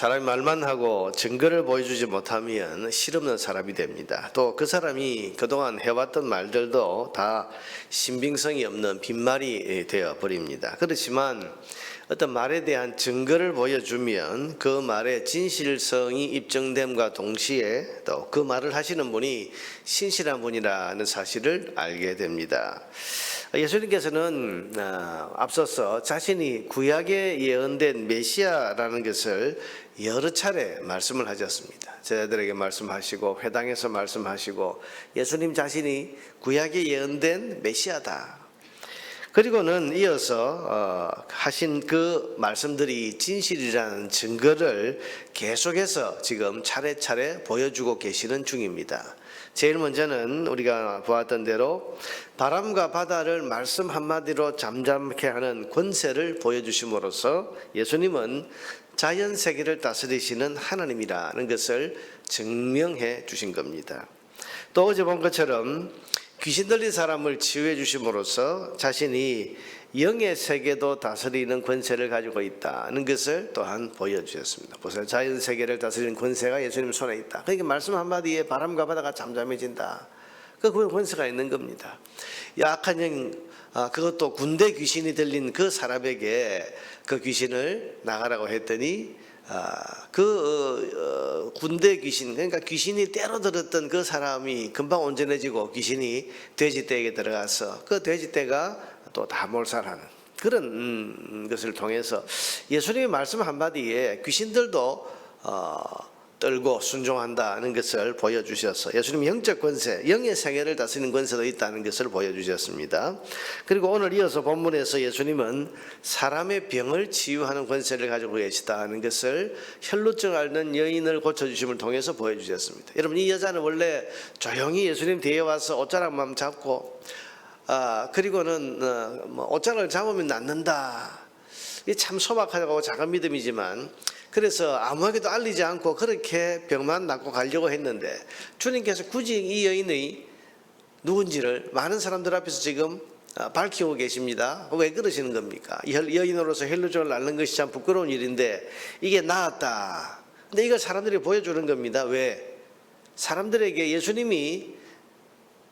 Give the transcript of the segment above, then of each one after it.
사람이 말만 하고 증거를 보여주지 못하면 실없는 사람이 됩니다. 또 그 사람이 그동안 해왔던 말들도 다 신빙성이 없는 빈말이 되어 버립니다. 그렇지만 어떤 말에 대한 증거를 보여주면 그 말의 진실성이 입증됨과 동시에 또 그 말을 하시는 분이 신실한 분이라는 사실을 알게 됩니다. 예수님께서는 앞서서 자신이 구약에 예언된 메시아라는 것을 여러 차례 말씀을 하셨습니다. 제자들에게 말씀하시고 회당에서 말씀하시고 예수님 자신이 구약에 예언된 메시아다. 그리고는 이어서 하신 그 말씀들이 진실이라는 증거를 계속해서 지금 차례차례 보여주고 계시는 중입니다. 제일 먼저는 우리가 보았던 대로 바람과 바다를 말씀 한마디로 잠잠케 하는 권세를 보여주심으로써 예수님은 자연 세계를 다스리시는 하나님이라는 것을 증명해 주신 겁니다. 또 어제 본 것처럼 귀신 들린 사람을 치유해 주심으로써 자신이 영의 세계도 다스리는 권세를 가지고 있다는 것을 또한 보여주셨습니다. 보세요. 자연 세계를 다스리는 권세가 예수님 손에 있다. 그러니까 말씀 한마디에 바람과 바다가 잠잠해진다. 그 권세가 있는 겁니다. 약한 영, 그것도 군대 귀신이 들린 그 사람에게 그 귀신을 나가라고 했더니 군대 귀신, 그러니까 귀신이 때려들었던 그 사람이 금방 온전해지고 귀신이 돼지떼에게 들어가서 그 돼지떼가 또 다 몰살하는 그런 것을 통해서 예수님의 말씀 한마디에 귀신들도 떨고 순종한다는 것을 보여주셔서 예수님 영적 권세, 영의 세계를 다스리는 권세도 있다는 것을 보여주셨습니다. 그리고 오늘 이어서 본문에서 예수님은 사람의 병을 치유하는 권세를 가지고 계시다는 것을 혈루증 앓는 여인을 고쳐주심을 통해서 보여주셨습니다. 여러분, 이 여자는 원래 조용히 예수님 뒤에 와서 옷자락만 잡고 그리고는 옷자락을 잡으면 낫는다. 이게 참 소박하고 작은 믿음이지만 그래서 아무에게도 알리지 않고 그렇게 병만 낫고 가려고 했는데 주님께서 굳이 이 여인의 누군지를 많은 사람들 앞에서 지금 밝히고 계십니다. 왜 그러시는 겁니까? 여인으로서 혈루증을 앓는 것이 참 부끄러운 일인데 이게 나았다. 근데 이걸 사람들이 보여주는 겁니다. 왜? 사람들에게 예수님이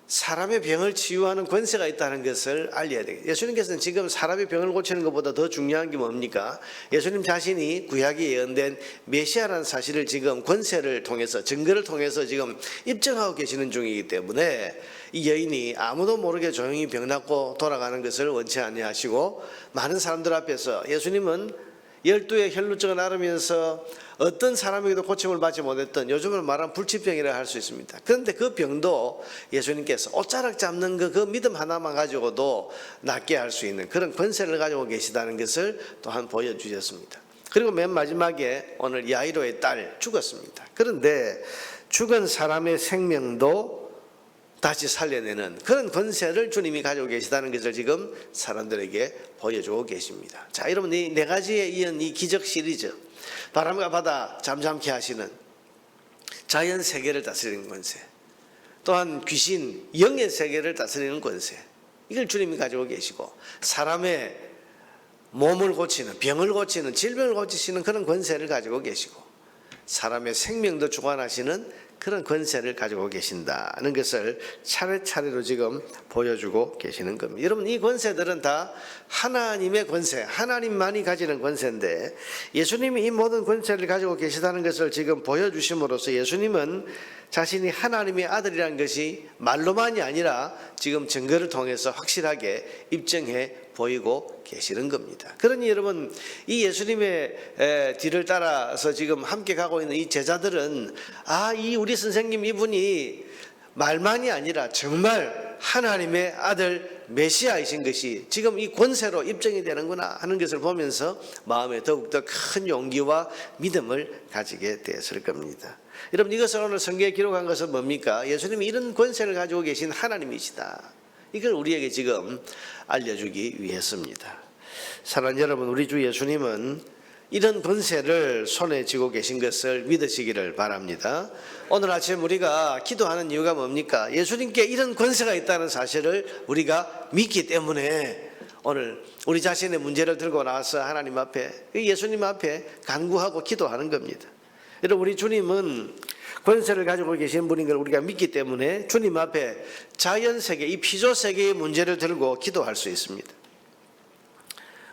사람의 병을 치유하는 권세가 있다는 것을 알려야 되겠죠. 예수님께서는 지금 사람의 병을 고치는 것보다 더 중요한 게 뭡니까? 예수님 자신이 구약에 예언된 메시아라는 사실을 지금 권세를 통해서 증거를 통해서 지금 입증하고 계시는 중이기 때문에 이 여인이 아무도 모르게 조용히 병 낫고 돌아가는 것을 원치 아니하시고 많은 사람들 앞에서 예수님은 12의 혈루증을 앓으면서 어떤 사람에게도 고침을 받지 못했던 요즘을 말하면 불치병이라 할 수 있습니다. 그런데 그 병도 예수님께서 옷자락 잡는 그 믿음 하나만 가지고도 낫게 할 수 있는 그런 권세를 가지고 계시다는 것을 또한 보여주셨습니다. 그리고 맨 마지막에 오늘 야이로의 딸 죽었습니다. 그런데 죽은 사람의 생명도 다시 살려내는 그런 권세를 주님이 가지고 계시다는 것을 지금 사람들에게 보여주고 계십니다. 자, 여러분, 이 네 가지에 이은 이 기적 시리즈, 바람과 바다 잠잠케 하시는 자연 세계를 다스리는 권세, 또한 귀신, 영의 세계를 다스리는 권세, 이걸 주님이 가지고 계시고 사람의 몸을 고치는, 병을 고치는, 질병을 고치시는 그런 권세를 가지고 계시고 사람의 생명도 주관하시는 그런 권세를 가지고 계신다는 것을 차례차례로 지금 보여주고 계시는 겁니다. 여러분, 이 권세들은 다 하나님의 권세, 하나님만이 가지는 권세인데 예수님이 이 모든 권세를 가지고 계시다는 것을 지금 보여주심으로써 예수님은 자신이 하나님의 아들이라는 것이 말로만이 아니라 지금 증거를 통해서 확실하게 입증해 보이고 계시는 겁니다. 그러니 여러분, 이 예수님의 뒤를 따라서 지금 함께 가고 있는 이 제자들은 이 우리 선생님 이분이 말만이 아니라 정말 하나님의 아들 메시아이신 것이 지금 이 권세로 입증이 되는구나 하는 것을 보면서 마음에 더욱더 큰 용기와 믿음을 가지게 되었을 겁니다. 여러분, 이것을 오늘 성경에 기록한 것은 뭡니까? 예수님이 이런 권세를 가지고 계신 하나님이시다. 이걸 우리에게 지금 알려주기 위해서입니다. 사랑하는 여러분, 우리 주 예수님은 이런 권세를 손에 쥐고 계신 것을 믿으시기를 바랍니다. 오늘 아침 우리가 기도하는 이유가 뭡니까? 예수님께 이런 권세가 있다는 사실을 우리가 믿기 때문에 오늘 우리 자신의 문제를 들고 나와서 하나님 앞에, 예수님 앞에 간구하고 기도하는 겁니다. 여러분, 우리 주님은 권세를 가지고 계신 분인 걸 우리가 믿기 때문에 주님 앞에 자연세계, 이 피조세계의 문제를 들고 기도할 수 있습니다.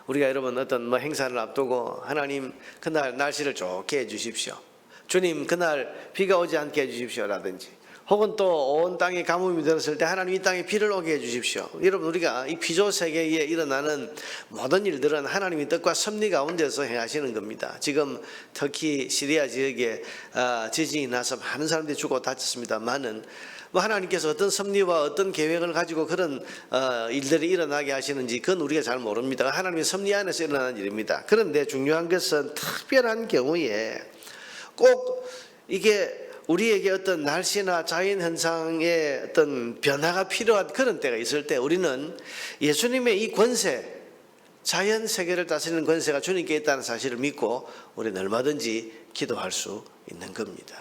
우리가 여러분 어떤 행사를 앞두고 하나님 그날 날씨를 좋게 해주십시오, 주님 그날 비가 오지 않게 해주십시오 라든지, 혹은 또 온 땅에 가뭄이 들었을 때 하나님 이 땅에 비를 오게 해주십시오. 여러분, 우리가 이 피조세계에 일어나는 모든 일들은 하나님의 뜻과 섭리 가운데서 행하시는 겁니다. 지금 특히 시리아 지역에 지진이 나서 많은 사람들이 죽고 다쳤습니다만은 하나님께서 어떤 섭리와 어떤 계획을 가지고 그런 일들이 일어나게 하시는지 그건 우리가 잘 모릅니다. 하나님의 섭리 안에서 일어나는 일입니다. 그런데 중요한 것은 특별한 경우에 꼭 이게 우리에게 어떤 날씨나 자연현상의 어떤 변화가 필요한 그런 때가 있을 때 우리는 예수님의 이 권세, 자연세계를 다스리는 권세가 주님께 있다는 사실을 믿고 우리는 얼마든지 기도할 수 있는 겁니다.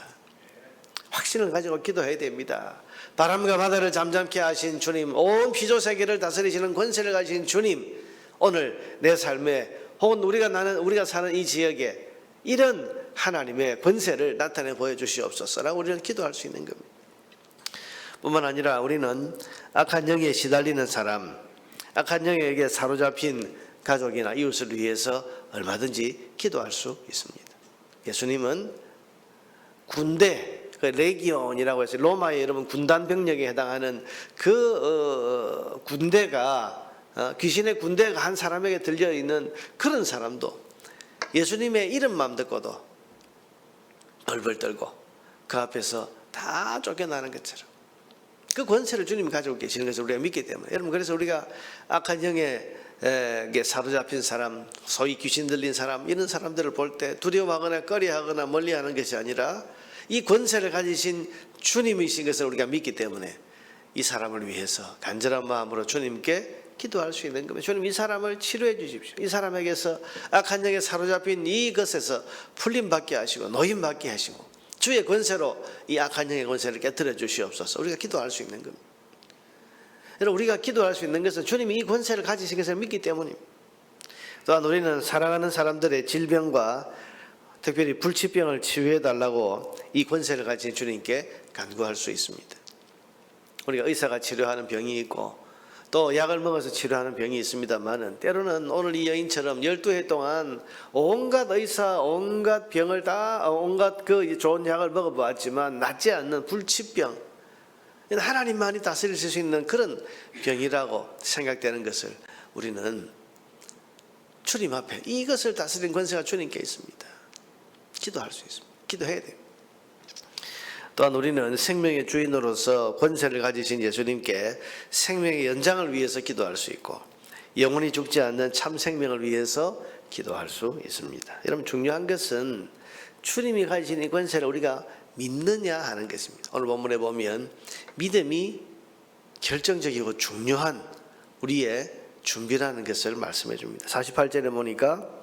확신을 가지고 기도해야 됩니다. 바람과 바다를 잠잠케 하신 주님, 온 피조세계를 다스리시는 권세를 가진 주님, 오늘 내 삶에 혹은 우리가 사는 이 지역에 이런 하나님의 권세를 나타내 보여주시옵소서라고 우리는 기도할 수 있는 겁니다. 뿐만 아니라 우리는 악한 영에 시달리는 사람, 악한 영에게 사로잡힌 가족이나 이웃을 위해서 얼마든지 기도할 수 있습니다. 예수님은 군대, 레기온이라고 해서 로마의 여러분 군단 병력에 해당하는 그 군대가 귀신의 군대가 한 사람에게 들려있는 그런 사람도 예수님의 이름만 듣고도 벌벌 떨고 그 앞에서 다 쫓겨나는 것처럼 그 권세를 주님이 가지고 계시는 것을 우리가 믿기 때문에, 여러분, 그래서 우리가 악한 영에 사로잡힌 사람, 소위 귀신 들린 사람, 이런 사람들을 볼 때 두려워하거나 꺼려하거나 멀리하는 것이 아니라 이 권세를 가지신 주님이신 것을 우리가 믿기 때문에 이 사람을 위해서 간절한 마음으로 주님께 기도할 수 있는 겁니다. 주님, 이 사람을 치료해 주십시오. 이 사람에게서 악한 영에 사로잡힌 이것에서 풀림받게 하시고 노임받게 하시고 주의 권세로 이 악한 영의 권세를 깨뜨려 주시옵소서. 우리가 기도할 수 있는 겁니다. 여러분, 우리가 기도할 수 있는 것은 주님이 이 권세를 가지신 것을 믿기 때문입니다. 또한 우리는 사랑하는 사람들의 질병과 특별히 불치병을 치유해 달라고 이 권세를 가진 주님께 간구할 수 있습니다. 우리가 의사가 치료하는 병이 있고 또 약을 먹어서 치료하는 병이 있습니다만은, 때로는 오늘 이 여인처럼 12해 동안 온갖 의사, 온갖 병을 다, 온갖 그 좋은 약을 먹어보았지만 낫지 않는 불치병, 하나님만이 다스리실 수 있는 그런 병이라고 생각되는 것을 우리는 주님 앞에 이것을 다스리는 권세가 주님께 있습니다. 기도할 수 있습니다. 기도해야 돼요. 또한 우리는 생명의 주인으로서 권세를 가지신 예수님께 생명의 연장을 위해서 기도할 수 있고 영원히 죽지 않는 참 생명을 위해서 기도할 수 있습니다. 여러분, 중요한 것은 주님이 가지신 이 권세를 우리가 믿느냐 하는 것입니다. 오늘 본문에 보면 믿음이 결정적이고 중요한 우리의 준비라는 것을 말씀해 줍니다. 48절에 보니까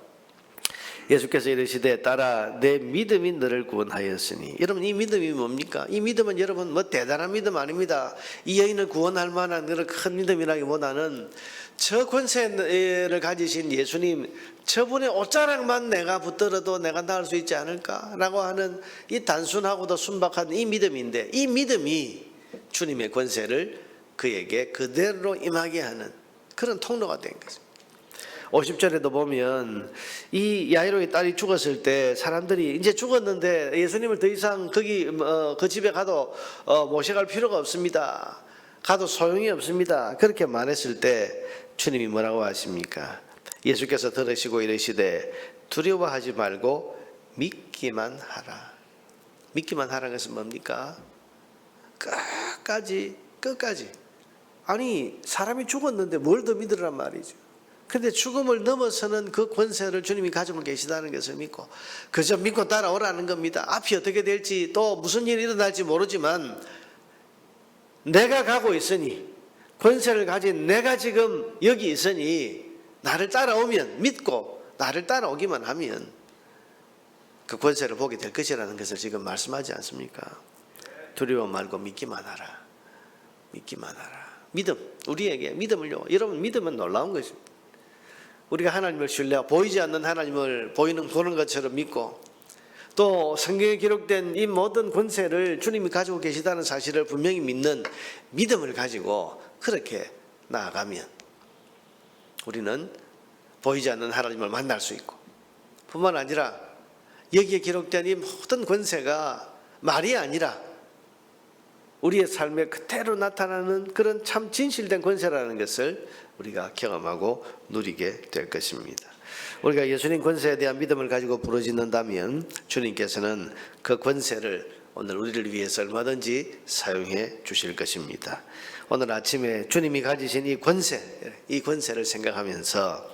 예수께서 이르시되 따라 내 믿음이 너를 구원하였으니. 여러분, 이 믿음이 뭡니까? 이 믿음은 여러분 대단한 믿음 아닙니다. 이 여인을 구원할 만한 그런 큰 믿음이라기보다는 저 권세를 가지신 예수님, 저분의 옷자락만 내가 붙들어도 내가 나을 수 있지 않을까라고 하는 이 단순하고도 순박한 이 믿음인데, 이 믿음이 주님의 권세를 그에게 그대로 임하게 하는 그런 통로가 된 것입니다. 50절에도 보면 이 야이로의 딸이 죽었을 때 사람들이 이제 죽었는데 예수님을 더 이상 그 집에 가도 모셔갈 필요가 없습니다. 가도 소용이 없습니다. 그렇게 말했을 때 주님이 뭐라고 하십니까? 예수께서 들으시고 이르시되 두려워하지 말고 믿기만 하라. 믿기만 하라는 것은 뭡니까? 끝까지. 아니, 사람이 죽었는데 뭘 더 믿으란 말이죠. 그런데 죽음을 넘어서는 그 권세를 주님이 가지고 계시다는 것을 믿고 그저 믿고 따라오라는 겁니다. 앞이 어떻게 될지 또 무슨 일이 일어날지 모르지만 내가 가고 있으니, 권세를 가진 내가 지금 여기 있으니 나를 따라오면, 믿고 나를 따라오기만 하면 그 권세를 보게 될 것이라는 것을 지금 말씀하지 않습니까? 두려워 말고 믿기만 하라. 믿기만 하라. 믿음, 우리에게 믿음을요. 여러분, 믿음은 놀라운 것입니다. 우리가 하나님을 신뢰하고 보이지 않는 하나님을 보는 것처럼 믿고 또 성경에 기록된 이 모든 권세를 주님이 가지고 계시다는 사실을 분명히 믿는 믿음을 가지고 그렇게 나아가면 우리는 보이지 않는 하나님을 만날 수 있고 뿐만 아니라 여기에 기록된 이 모든 권세가 말이 아니라 우리의 삶에 그대로 나타나는 그런 참 진실된 권세라는 것을 우리가 경험하고 누리게 될 것입니다. 우리가 예수님 권세에 대한 믿음을 가지고 부르짖는다면 주님께서는 그 권세를 오늘 우리를 위해서 얼마든지 사용해 주실 것입니다. 오늘 아침에 주님이 가지신 이 권세를 생각하면서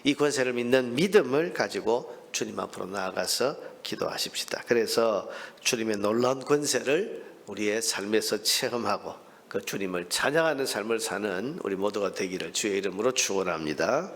이 권세를 믿는 믿음을 가지고 주님 앞으로 나아가서 기도하십시다. 그래서 주님의 놀라운 권세를 우리의 삶에서 체험하고 그 주님을 찬양하는 삶을 사는 우리 모두가 되기를 주의 이름으로 축원합니다.